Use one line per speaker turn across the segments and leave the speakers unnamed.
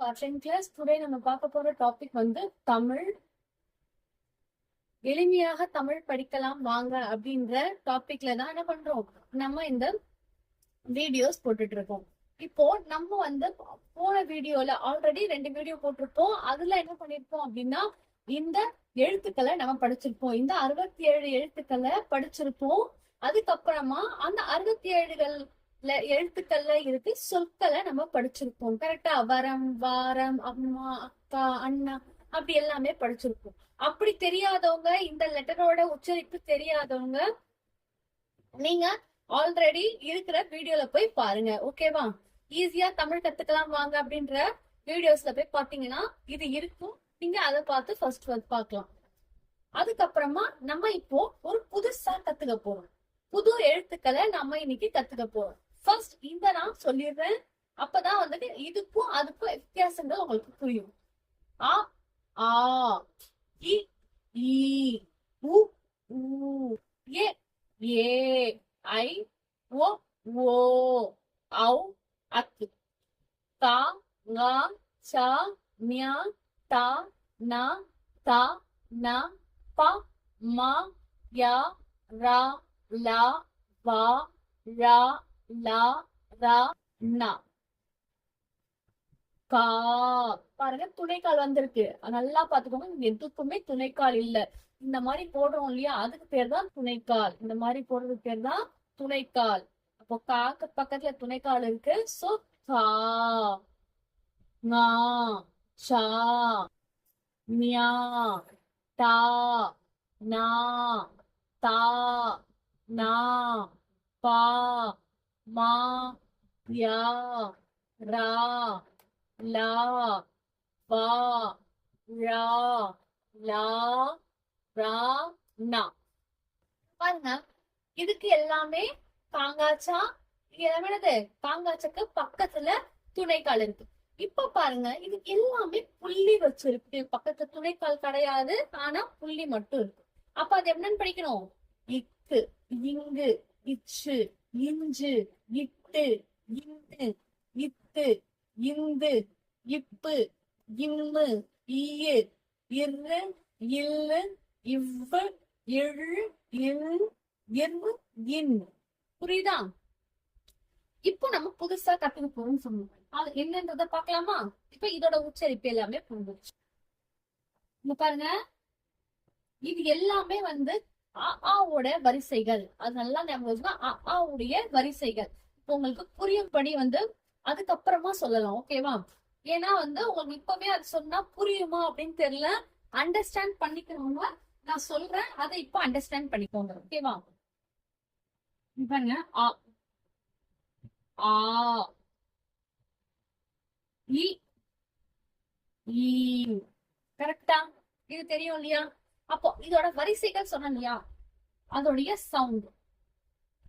10th class today நம்ம பார்க்க போற டாபிக் வந்து தமிழ். எளிமையாக தமிழ் படிக்கலாம் வாங்க அப்படின்ற டாபிக்ல தான் என்ன பண்றோம், நம்ம இந்த வீடியோஸ் போட்டுட்டு இருக்கோம். இப்போ நம்ம வந்து போன வீடியோல ஆல்ரெடி 2 வீடியோ போட்டிருப்போம். அதுல என்ன பண்ணிருப்போம் அப்படின்னா, இந்த எழுத்துக்களை நம்ம படிச்சிருப்போம். இந்த 67 எழுத்துக்களை படிச்சிருப்போம். அதுக்கப்புறமா அந்த 67 எழுத்துக்கள்ல இருக்கு சொற்களை நம்ம படிச்சிருப்போம். கரெக்டா? வரம், வாரம், அம்மா, அக்கா, அண்ணா, அப்படி எல்லாமே படிச்சிருப்போம். அப்படி தெரியாதவங்க, இந்த லெட்டரோட உச்சரிப்பு தெரியாதவங்க, நீங்க ஆல்ரெடி இருக்கிற வீடியோல போய் பாருங்க. ஓகேவா? ஈஸியா தமிழ் கத்துக்கலாம் வாங்க அப்படின்ற வீடியோஸ்ல போய் பாத்தீங்கன்னா இது இருக்கும். நீங்க அதை பார்த்து ஃபர்ஸ்ட் வந்து பார்க்கலாம். அதுக்கப்புறமா நம்ம இப்போ ஒரு புதுசா கத்துக்க போறோம். புது எழுத்துக்களை நம்ம இன்னைக்கு கத்துக்க போறோம். ஃபர்ஸ்ட் இந்த நான் சொல்லிடுறேன். அப்பதான் வந்துட்டு இதுக்கும் அதுக்கும் வித்தியாசங்கள் உங்களுக்கு புரியும். ஆ, ஆ, இ, ஈ, உ, ஊ, ஏ, ஏ, ஐ, ஓ, ஓ, ஔ, அக்கு, கா, ngா, சா, ஞா, தா, நா, தா, நா, பா, மா, யா, ரா, லா, வா, ரா, லா, ரா, நா. கா. பாருங்க, துணைக்கால் வந்திருக்கு. நல்லா பாத்துக்கோங்க. எதுக்குமே துணைக்கால் இல்ல. இந்த மாதிரி போடுறோம் இல்லையா, அதுக்கு பேர் தான் துணைக்கால். இந்த மாதிரி போடுறதுக்கு பேர் தான் துணைக்கால். அப்போ காக்கு பக்கத்துல துணைக்கால் இருக்கு. சோ கா, ngா, சா, ஞா, டா, நா, தா, நா, பா, மா, யா, ரா, லா, வா, ரா, லா, ரா, நா. பாருங்க, இதுக்கு எல்லாமே காங்காச்சா. இது எல்லாமே என்னது? காங்காச்சக்கு பக்கத்துல துணைக்கால் இருக்கு. இப்ப பாருங்க, இது எல்லாமே புள்ளி வச்சிருக்கு. பக்கத்துல துணைக்கால் கிடையாது, ஆனா புள்ளி மட்டும் இருக்கு. அப்ப அது என்னன்னு படிக்கணும்? இக்கு, இங்கு, இச்சு, இஞ்சு, இட்டு, இந்து, இத்து, இந்து, இப்பு, இம்மு, ஈயு, இரு, இல்லு, இவ்வு, இழு, இன், இர்வு, இன். புரியுதா? இப்போ நம்ம புதுசா கத்துக்க போறோம்னு சொன்னோம். அது என்னன்றத பாக்கலாமா? இப்ப இதோட உச்சரிப்பு எல்லாமே புரிஞ்சிருச்சு. இங்க பாருங்க, இது எல்லாமே வந்து ஆவோட வரிசைகள். அது நல்லா ஞாபகம். ஆவுடைய வரிசைகள். இப்போ உங்களுக்கு புரியும்படி வந்து அதுக்கப்புறமா சொல்லலாம். ஓகேவா? ஏன்னா வந்து உங்களுக்கு இப்பவே அது சொன்னா புரியுமா அப்படின்னு தெரியல. அண்டர்ஸ்டாண்ட் பண்ணிக்கிறவங்க நான் சொல்றேன், அதை இப்போ அண்டர்ஸ்டாண்ட் பண்ணிக்கோங்க. ஓகேவா? பாருங்க, ஆ, ஆ, இ, ஈ. கரெக்டா? இது தெரியும் இல்லையா? அப்போ இதோட வரிசைகள் சொன்னேன் இல்லையா, அதோடைய சவுண்ட்.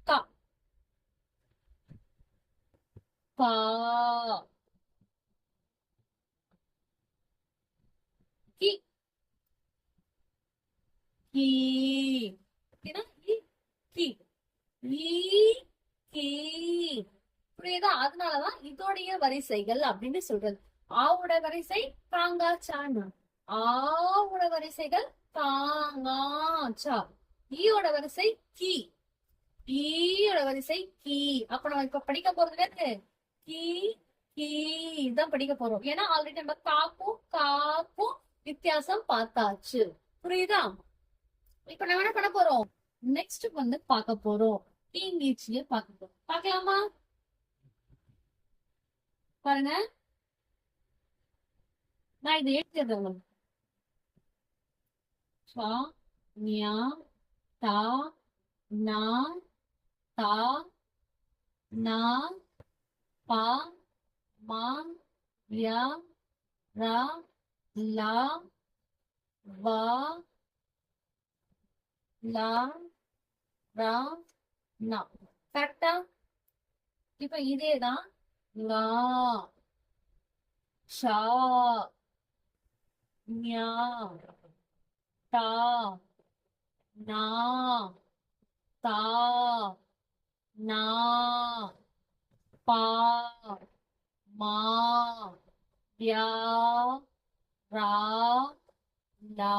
கா, பா, கி, கீ. ஏன்னா கி, ஈ, கீ. புரியுதா? அதனாலதான் இதோடைய வரிசைகள் அப்படின்னு சொல்றது. ஆவோட வரிசை காங்காச்சான்னு. ஆவோட வரிசைகள் காங்காச்சா. ஈயோட வரிசை கி, ஈயோட வரிசை கீ. அப்ப நம்ம இப்ப படிக்க போறது என்னது? கீ, கீ தான் படிக்க போறோம். ஏன்னா ஆல்ரெடி நம்ம காக்கும் காக்கும் வித்தியாசம் பார்த்தாச்சு. புரியுதா? இப்ப நம்ம என்ன பண்ண போறோம்? நெக்ஸ்ட் வந்து பார்க்க போறோம். நீச்சிய பார்க்க போறோம். பார்க்கலாமா? பாருங்க, நான் இதை எழுதிடுறேன். சா, ஞா, தா, நா, தா, நா, பா, மா, யா, ரா, லா, வா, லா, ரா, நா. கரெக்டா? இப்ப இதேதான் லா, ஷா, ஞா, டா, நா, தா, நா, பா, மா, யா, ரா, லா,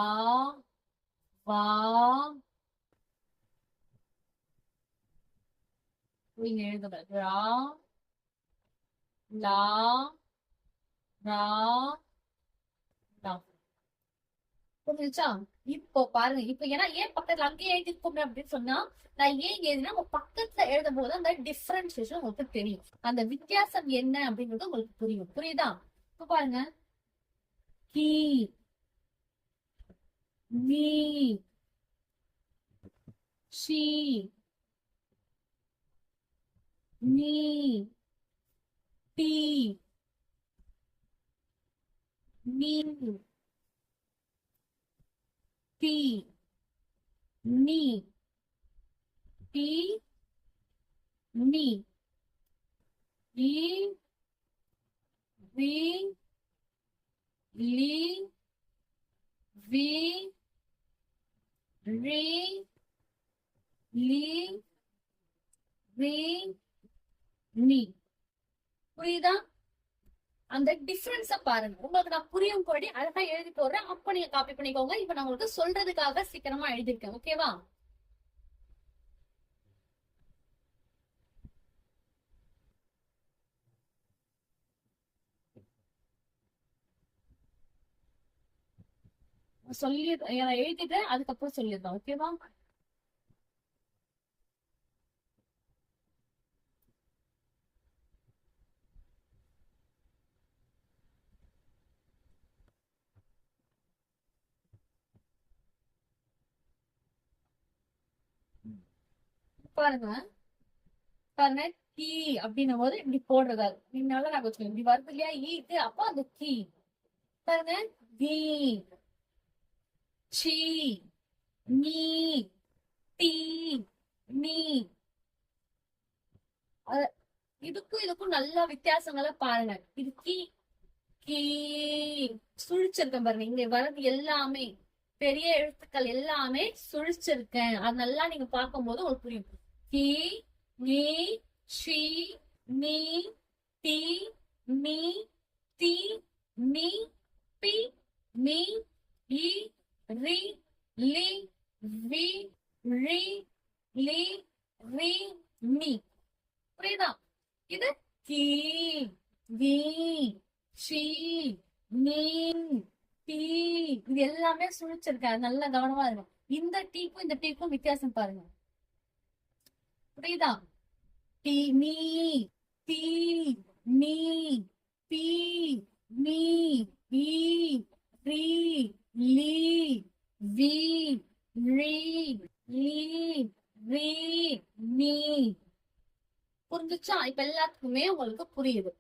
வா. நீங்க எழுதுங்க. ரா, லா, ரா, லா. புரிஞ்சுச்சா? இப்போ பாருங்க. இப்ப ஏன்னா ஏன் பக்கத்துல அங்கேயே எழுதிருக்கோம் அப்படின்னு சொன்னா, நான் ஏன் எழுதினா உங்க பக்கத்துல எழுதும் போது அந்த டிஃபரன்சியேஷன் உங்களுக்கு தெரியும். அந்த வித்தியாசம் என்ன அப்படின்றது உங்களுக்கு புரியும். புரியுதா? இப்ப பாருங்க. கீ, நீ, ஷீ, நீ, டி, நீ, டி, நீ, டி, நீ, ஈ, வி, லி, வி, ரி, லி, ரி, நீ. புரியுதா? அந்த டிஃபரன்ஸ பாருங்க. உங்களுக்கு நான் புரியும் படி அழகா எழுதி போடுறேன். அப்ப நீங்க காப்பி பண்ணிக்கோங்க. இப்ப நான் உங்களுக்கு சொல்றதுக்காக சீக்கிரமா எழுதிருக்கேன். ஓகேவா? சொல்லி எழுதிட்டு அதுக்கப்புறம் சொல்லிடுறேன். ஓகேவா? பாருங்க. பாருங்க. கீ அப்படின்னும் போது இப்படி போடுறதா நீங்க நான் வச்சுக்கோங்க. இப்படி வருது இல்லையா ஈக்கு, அப்போ அந்த கீ. பாருங்க. வி, சி, நீ, டி, நீ. இதுக்கும் இதுக்கும் நல்ல வித்தியாசங்களை பாருங்க. இது கீ, கீ சுழிச்சிருக்கேன் பாருங்க. இங்க வர்றது எல்லாமே பெரிய எழுத்துக்கள் எல்லாமே சுழிச்சிருக்கேன். அது நல்லா நீங்க பார்க்கும்போது உங்களுக்கு புரியும். கி, நீ, ஷி, நீ, டி, நீ, தி, நீ, பி, மீ, இ, ரி, லி, வி, ரி, லி, ரி, நீ. புரியுதா? இது கீ, வி, ஷி, நீ, டி. இது எல்லாமே சுழிச்சிருக்கேன். நல்ல கவனமா இருக்கும். இந்த டீக்கும் இந்த டீக்கும் வித்தியாசம் பாருங்க. புரியுதா? டி, நீ, டி, நீ, பி, மீ, இ, ரி, லி, வி, ரி, லி, ரி, நீ. புரிஞ்சுச்சா? இப்ப எல்லாத்துக்குமே உங்களுக்கு புரியுது.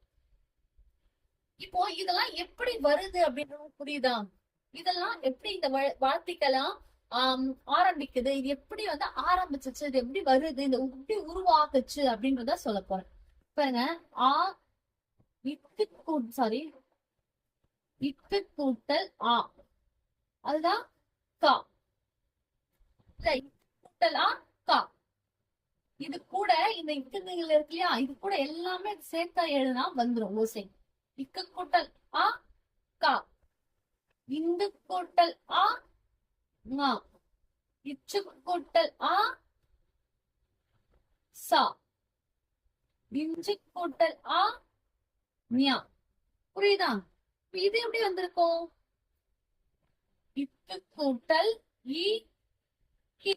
இப்போ இதெல்லாம் எப்படி வருது அப்படின்றது புரியுதா? இதெல்லாம் எப்படி இந்த வார்த்தைக்கெல்லாம் ஆரம்பிக்குது, இது எப்படி வந்து ஆரம்பிச்சிச்சு, இது எப்படி வருது, இந்த எப்படி உருவாக்குச்சு அப்படின்றத சொல்ல போறேன். பாருங்க. ஆ, இட்டு சாரி, இட்டு கூட்டல் ஆ, அதுதான் கா. கூட்டல் ஆ, கா. இது கூட இந்த இக்குதுகள் இருக்கு இல்லையா, இது கூட எல்லாமே சேர்த்தா எழுதுனா வந்துரும் ஓசை. இக்கு கூட்டல் ஆ, கா. இந்து கூட்டல் ஆ, ஙா. இச்சு கூட்டல் ஆ, சா. இஞ்சு கூட்டல் ஆ, ஞா. புரியுதா? இது எப்படி வந்திருக்கும்? இக்கு கூட்டல் இ, கி.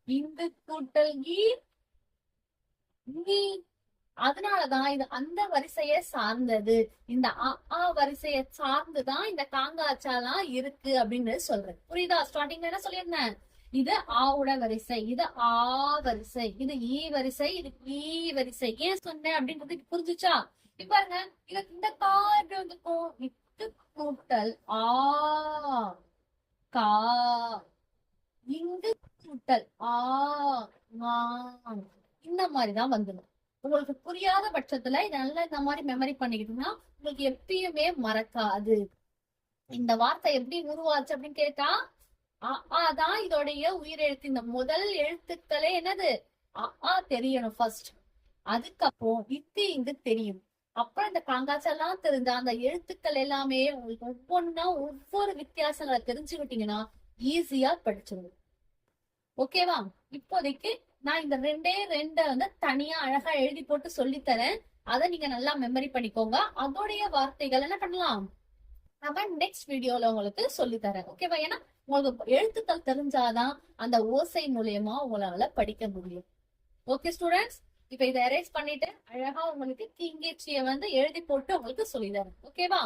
இந்து கூட்டல் இ, நீ. அதனாலதான் இது அந்த வரிசையை சார்ந்தது. இந்த அ வரிசையை சார்ந்துதான் இந்த காங்காச்சாலாம் இருக்கு அப்படின்னு சொல்றேன். புரியுதா? ஸ்டார்டிங்ல என்ன சொல்லியிருந்தேன்? இது ஆவுட வரிசை, இது ஆ வரிசை, இது ஈ வரிசை, இது ஈ வரிசை. ஏன் சொன்னேன் அப்படின்றது புரிஞ்சுச்சா? இப்ப பாருங்க. இது இந்த கா எப்படி வந்துருக்கும்? இட்டு கூட்டல் ஆ, கா. இங்கு கூட்டல் ஆ, மா. இந்த மாதிரிதான் வந்துடும். உங்களுக்கு புரியாத பட்சத்துல இதெல்லாம் இந்த மாதிரி மெமரி பண்ணிக்கிட்டீங்கன்னா உங்களுக்கு எப்பயுமே மறக்காது. இந்த வார்த்தை எப்படி உருவாச்சு அப்படின்னு கேட்டா, தான் இதோடைய உயிரெழுத்து. இந்த முதல் எழுத்துக்களே என்னது? தெரியணும் ஃபர்ஸ்ட். அதுக்கப்புறம் இத்து இங்கு தெரியும். அப்புறம் இந்த காங்காச்செல்லாம் தெரிஞ்ச அந்த எழுத்துக்கள் எல்லாமே உங்களுக்கு ஒவ்வொன்னா ஒவ்வொரு வித்தியாசங்களை தெரிஞ்சுக்கிட்டீங்கன்னா ஈஸியா படிச்சிருங்க. ஓகேவா? இப்போதைக்கு நான் இந்த ரெண்டை வந்து தனியா அழகா எழுதி போட்டு சொல்லி தரேன். அதை நீங்க நல்லா மெமரி பண்ணிக்கோங்க. அதோடைய வார்த்தைகள் என்ன பண்ணலாம் நம்ம நெக்ஸ்ட் வீடியோல உங்களுக்கு சொல்லி தரேன். ஓகேவா? ஏன்னா உங்களுக்கு எழுத்துக்கள் தெரிஞ்சாதான் அந்த ஓசை மூலியமா உங்களால படிக்க முடியும். ஓகே ஸ்டூடெண்ட்ஸ், இப்ப இதை எரேஸ் பண்ணிட்டு அழகா உங்களுக்கு கிங்கேச்சிய வந்து எழுதி போட்டு உங்களுக்கு சொல்லி தரேன். ஓகேவா?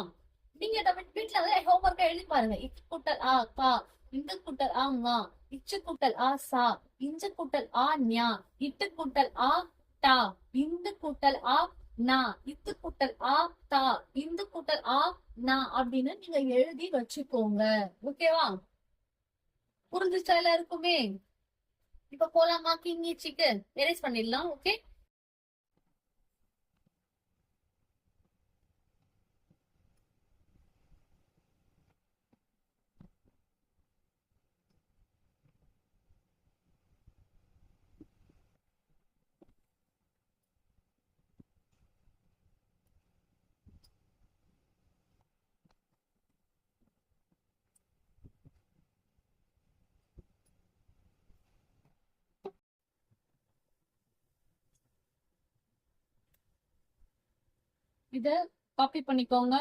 நீங்க வீட்டுல வந்து ஹோம்ஒர்க்கா எழுதி பாருங்க. இக்கு கூட்டல் ஆ கா, இந்து கூட்டல் ஆ மா, இச்சு கூட்டல் ஆ சா, இஞ்சு கூட்டல் ஆ ஞா, இட்டு கூட்டல் ஆ டா, இந்து கூட்டல் ஆ நா, இத்து கூட்டல் ஆ தா, இந்து கூட்டல் ஆ நா அப்படின்னு நீங்க எழுதி வச்சுக்கோங்க. ஓகேவா? புரிஞ்சுச்சா எல்லாருக்குமே? இப்ப போலாமா கிங்கிச்சிக்கு? எரேஸ் பண்ணிடலாம். ஓகே. இத காப்பி பண்ணிக்கோங்க.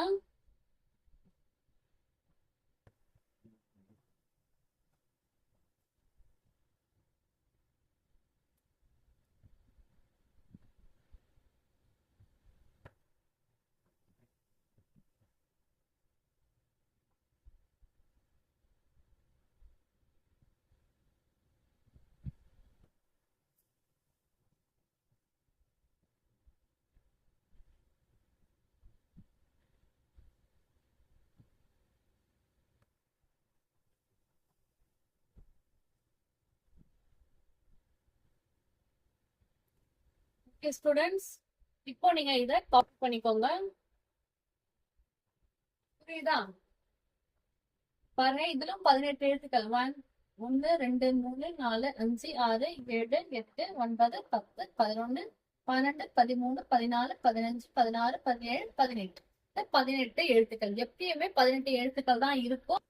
ஓகே ஸ்டூடெண்ட்ஸ், இப்போ நீங்க இத காப்பி பண்ணிக்கோங்க. புரியுதா? பாருங்க, இதுல 18 எழுத்துக்கள். 1 2 3 4 5 6 7 8 9 10 11 12 13 14 15 16 17 18. 18 எழுத்துக்கள். எப்பயுமே 18 எழுத்துக்கள் தான் இருக்கும்.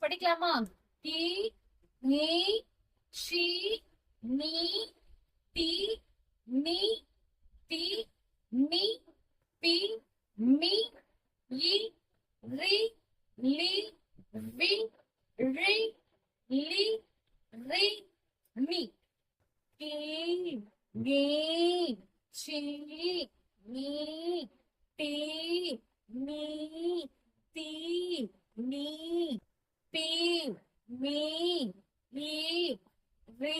படிக்கலாமா? டி, நீ, ஷி, நீ, டி, நீ, டி, நீ, பி, மீ, இ, ரி, லி, வி, ரி, லி, ரி, மீ. கி, கி, சி, நீ, டி, நீ, தி, நீ, பி, மீ, இ, ரி,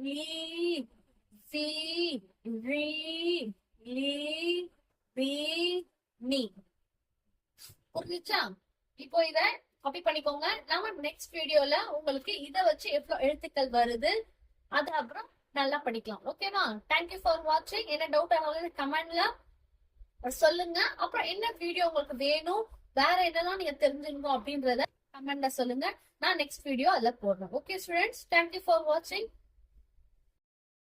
லி, சி, ரி, லி, பி, மீ. புரிஞ்சுச்சா? இப்போ இத காப்பி பண்ணிக்கோங்க. நம்ம நெக்ஸ்ட் வீடியோல உங்களுக்கு இத வச்சு எவ்வளவு எழுத்துக்கள் வருது அது அப்புறம் நல்லா படிக்கலாம். ஓகேவா? தேங்க்யூ ஃபார் வாட்சிங். என்ன டவுட் ஆனாலும் கமெண்ட்ல சொல்லுங்க. அப்புறம் என்ன வீடியோ உங்களுக்கு வேணும், வேற என்னெல்லாம் நீங்க தெரிஞ்சுக்கணும் அப்படின்றத கமெண்ட்ல சொல்லுங்க. நான் நெக்ஸ்ட் வீடியோ அதுல போடுறேன். ஓகே ஸ்டூடெண்ட்ஸ், தேங்க்யூ ஃபார் வாட்சிங்.